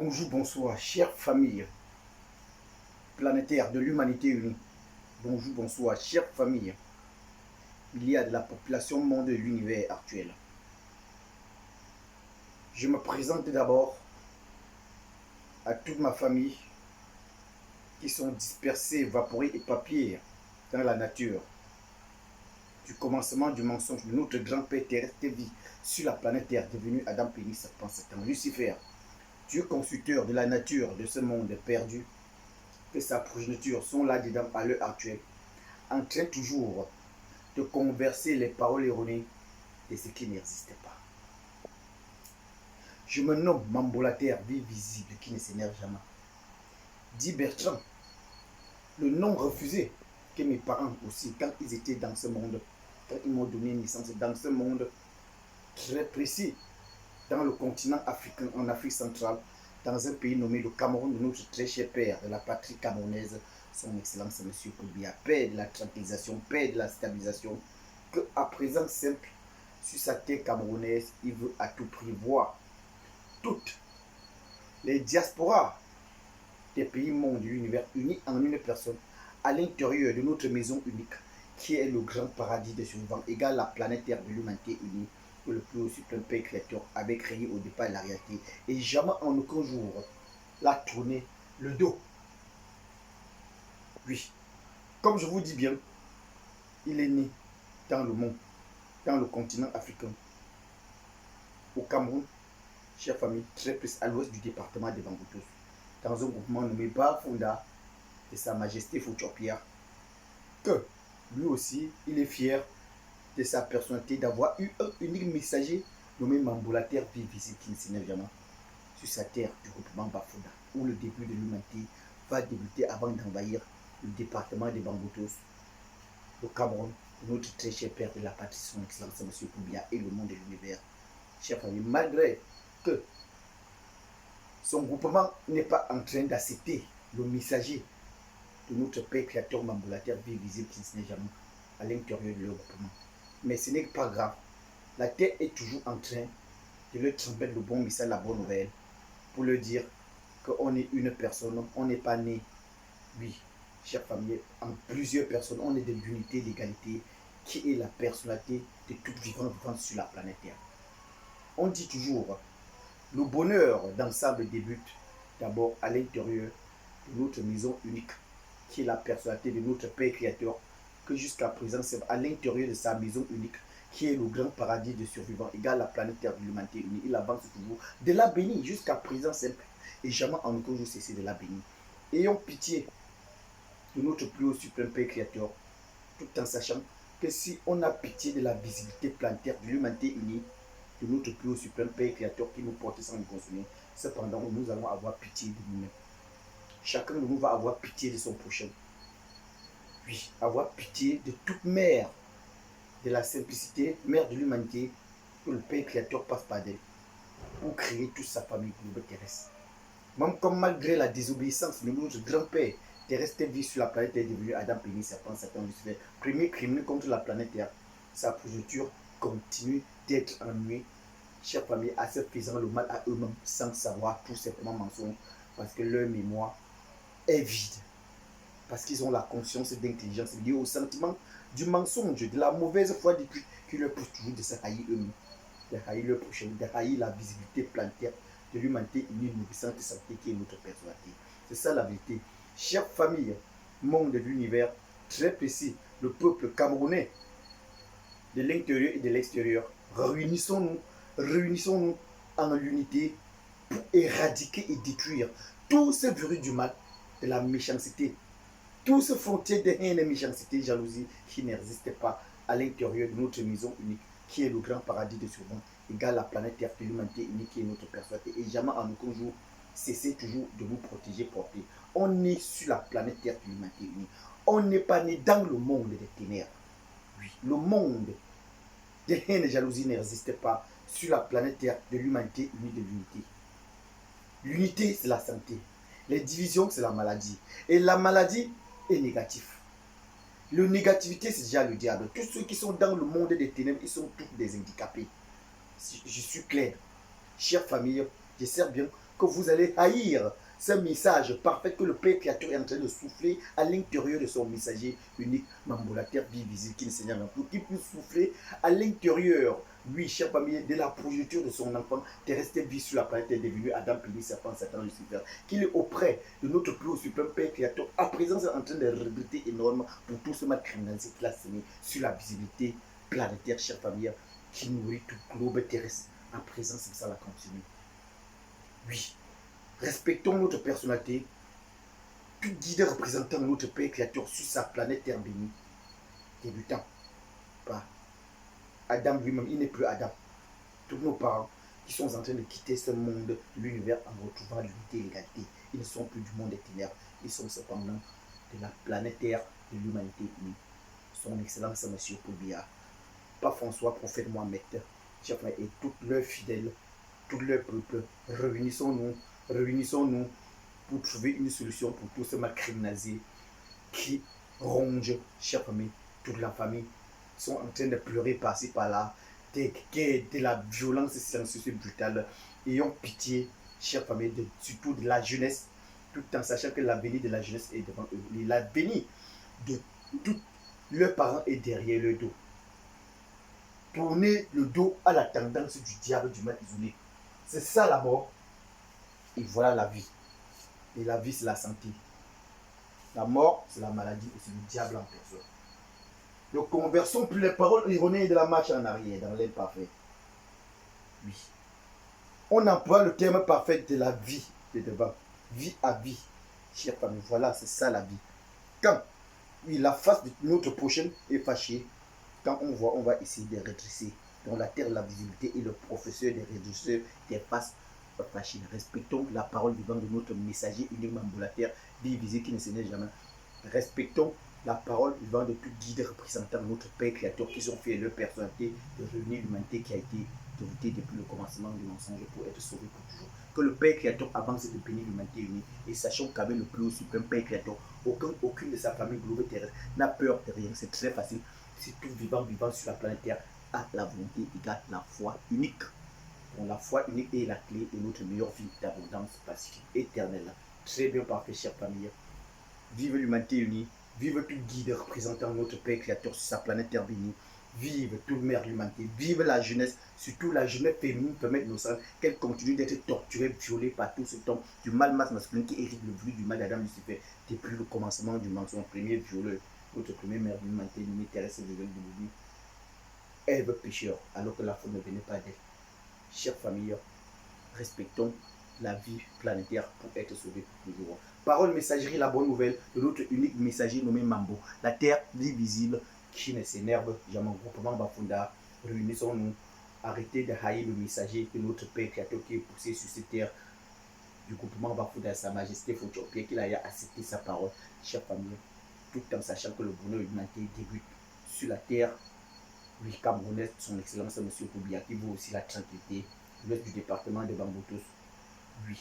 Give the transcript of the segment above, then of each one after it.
Bonjour, bonsoir, chère famille planétaire de l'humanité unie. Bonjour, bonsoir, chère famille. Il y a de la population monde de l'univers actuel. Je me présente d'abord à toute ma famille qui sont dispersés, évaporés et papiers dans la nature. Du commencement du mensonge de notre grand-père terrestre vit sur la planète Terre, devenu Adam Pénis, Serpent, Satan, Lucifer, Dieu constructeur de la nature de ce monde perdu, que sa progéniture sont là-dedans à l'heure actuelle, en train toujours de converser les paroles erronées de ce qui n'existe pas. Je me nomme Mambolater, vie visible qui ne s'énerve jamais. Dit Bertrand, le nom refusé que mes parents aussi, quand ils étaient dans ce monde, quand ils m'ont donné naissance dans ce monde très précis, dans le continent africain, en Afrique centrale, dans un pays nommé le Cameroun, de notre très cher père de la patrie camerounaise, son excellence M. Kourbia, père de la tranquillisation, père de la stabilisation, que à présent simple, sur sa terre camerounaise, il veut à tout prix voir toutes les diasporas des pays mondes de l'univers unis en une personne à l'intérieur de notre maison unique qui est le grand paradis de survivants égal la planète Terre de l'humanité unie que le plus haut suprême Père créateur avait créé au départ la réalité et jamais en aucun jour l'a tourné le dos. Oui, comme je vous dis bien, il est né dans le monde, dans le continent africain, au Cameroun, chère famille, très près à l'ouest du département de Bangoutos, dans un groupement nommé Bafunda de Sa Majesté Fouchopia, que lui aussi, il est fier de sa personnalité d'avoir eu un unique messager nommé Mambolater, vie visible qui ne s'énerve jamais, sur sa terre du groupement Bafunda, où le début de l'humanité va débuter avant d'envahir le département de Bangoutos, le Cameroun, notre très cher père de la patrie, son excellence M. Koubia et le monde de l'univers. Chère famille, malgré que son groupement n'est pas en train d'accepter le messager de notre Père créateur Mambolater, vie visible qui ne s'énerve jamais, à l'intérieur de leur groupement. Mais ce n'est pas grave. La terre est toujours en train de leur transmettre le bon message, la bonne nouvelle, pour leur dire qu'on est une personne, on n'est pas né, oui, chère famille, en plusieurs personnes, on est de l'unité, l'égalité, qui est la personnalité de tout vivant sur la planète Terre. On dit toujours, le bonheur d'ensemble débute d'abord à l'intérieur de notre maison unique, qui est la personnalité de notre Père créateur, que jusqu'à présent, c'est à l'intérieur de sa maison unique, qui est le grand paradis de survivants, égal la planète Terre de l'humanité unie. Il avance toujours de la bénie jusqu'à présent simple, et jamais en aucun jour cesser de la bénir. Ayons pitié de notre plus haut suprême Père créateur, tout en sachant que si on a pitié de la visibilité planétaire de l'humanité unie, de notre plus haut suprême Père créateur qui nous porte sans nous consommer, cependant nous allons avoir pitié de nous-mêmes. Chacun de nous va avoir pitié de son prochain. Oui, avoir pitié de toute mère de la simplicité, mère de l'humanité, que le Père créateur passe par d'elle pour créer toute sa famille globe terrestre. Même comme malgré la désobéissance de notre grand-père terrestre vit sur la planète est devenu Adam Pénis, Serpent, Satan, Lucifer, premier criminel contre la planète Terre. Sa progéniture continue d'être ennuyée, chère famille, à se faisant le mal à eux-mêmes sans savoir tout simplement mensonge parce que leur mémoire est vide. Parce qu'ils ont la conscience d'intelligence liée au sentiment du mensonge, de la mauvaise foi qui leur pousse toujours de se haïr eux-mêmes, de haïr leur prochain, de haïr la visibilité planétaire de l'humanité unie, nourrissante santé qui est notre personnalité. C'est ça la vérité. Chère famille, monde de l'univers, très précis, le peuple camerounais, de l'intérieur et de l'extérieur, réunissons-nous en l'unité pour éradiquer et détruire tous ces virus du mal, de la méchanceté, tous ces frontières de haine, méchanceté, jalousie qui n'existent pas à l'intérieur de notre maison unique, qui est le grand paradis de survivants, égal la planète Terre de l'humanité unique qui est notre personnalité. Et jamais en aucun jour, cessez toujours de nous protéger, porter. On est sur la planète Terre de l'humanité unique. On n'est pas né dans le monde des ténèbres. Oui, le monde de haine et jalousie n'existe pas sur la planète Terre de l'humanité unie de l'unité. L'unité, c'est la santé. Les divisions, c'est la maladie. Et la maladie est négative. La négativité, c'est déjà le diable. Tous ceux qui sont dans le monde des ténèbres, ils sont tous des handicapés. Je suis clair. Chère famille, j'espère bien que vous allez haïr ce message parfait que le Père Créateur est en train de souffler à l'intérieur de son messager unique, Mambo, la terre vie visible, qui ne Seigneur non plus, qui peut souffler à l'intérieur, oui, chère famille, de la progéniture de son enfant terrestre vie sur la planète est devenu Adam, Pénis, Serpent, Satan, Lucifer, qu'il est auprès de notre plus haut suprême Père Créateur, à présent est en train de regretter énormément pour tout ce mal criminel qu'il a semé sur la visibilité planétaire, chère famille, qui nourrit tout globe terrestre. À présent, c'est ça la continue. Oui. Respectons notre personnalité, tout guide représentant notre Père Créateur sur sa planète Terre bénie, débutant par Adam lui-même, il n'est plus Adam. Tous nos parents qui sont en train de quitter ce monde de l'univers en retrouvant l'unité et l'égalité, ils ne sont plus du monde des ténèbres, ils sont cependant de la planète Terre, de l'humanité unie. Son Excellence, M. Poubia, pas François, prophète Mohamed, et tous leurs fidèles, tout leur peuple, réunissons-nous pour trouver une solution pour tout ce mal criminalisé qui ronge, chère famille, toute la famille sont en train de pleurer par-ci par-là, de la violence silencieuse et brutale. Ayons pitié, chère famille, surtout de la jeunesse, tout en sachant que l'avenir de la jeunesse est devant eux. L'avenir de tous leurs parents est derrière leur dos. Tourner le dos à la tendance du diable, du mal isolé. C'est ça la mort. Et voilà la vie. Et la vie, c'est la santé. La mort, c'est la maladie et c'est le diable en personne. Ne conversons plus les paroles erronées de la marche en arrière, dans l'imparfait. Oui. On emploie le terme parfait de la vie de devant. Vie à vie. Chère famille, voilà, c'est ça la vie. Quand oui, la face de notre prochaine est fâchée, quand on voit, on va essayer de redresser. Donc la terre, la visibilité et le professeur des rédresseurs des faces fâchées. Respectons la parole vivante de notre messager uniquement pour la terre, divisé qui ne se n'est jamais. Respectons la parole vivante de tout guide représentant notre Père Créateur qui sont faits leur personnalité de revenir l'humanité qui a été doutée depuis le commencement du mensonge pour être sauvé pour toujours. Que le Père Créateur avance de bénir l'humanité unie et sachons qu'avec le plus haut suprême Père Créateur, aucune de sa famille globe terrestre n'a peur de rien. C'est très facile. C'est tout vivant sur la planète Terre a la volonté égale la foi unique. Donc la foi unique est la clé de notre meilleure vie d'abondance pacifique éternelle. Très bien parfait, chère famille. Vive l'humanité unie. Vive tout guide représentant notre Père Créateur sur sa planète Terre bénie. Vive tout le maire de l'humanité. Vive la jeunesse, surtout la jeunesse féminine permet innocente, qu'elle continue d'être torturée, violée par tout ce temps du mal masculin qui hérite le bruit du mal d'Adam Lucifer depuis le commencement du mensonge. Premier violeur, notre premier maire de l'humanité, l'unité terrestre de l'humanité. Ève pécheur, alors que la faute ne venait pas d'elle. Chère famille, respectons la vie planétaire pour être sauvés pour toujours. Parole messagerie, la bonne nouvelle de notre unique messager nommé Mambo. La terre vie visible qui ne s'énerve jamais. Groupement Bafunda, réunissons-nous. Arrêtez de haïr le messager de notre Père Créateur qui est poussé sur cette terre du groupement Bafunda, Sa Majesté Fotiopie, qu'il ait accepté sa parole. Chère famille, tout en sachant que le bonheur de l'humanité débute sur la terre. Oui, Camerounais, son Excellence M. Poubia, qui vaut aussi la tranquillité, l'ouest du département de Bamboutos. Oui,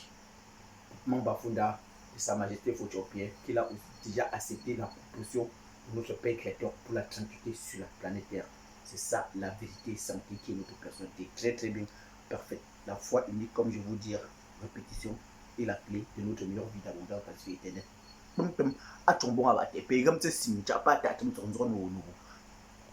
Mambafunda de Sa Majesté Fotiopie, qu'il a déjà accepté la proposition de notre Père Créateur pour la tranquillité sur la planète Terre. C'est ça la vérité santé qui est notre personnalité. Très très bien, parfait. La foi unique, comme je vous dis, répétition est la clé de notre meilleure vie d'abondance pacifique éternelle. A ton bon abatté, pégam te sim, tu n'as pas ta tombe sur un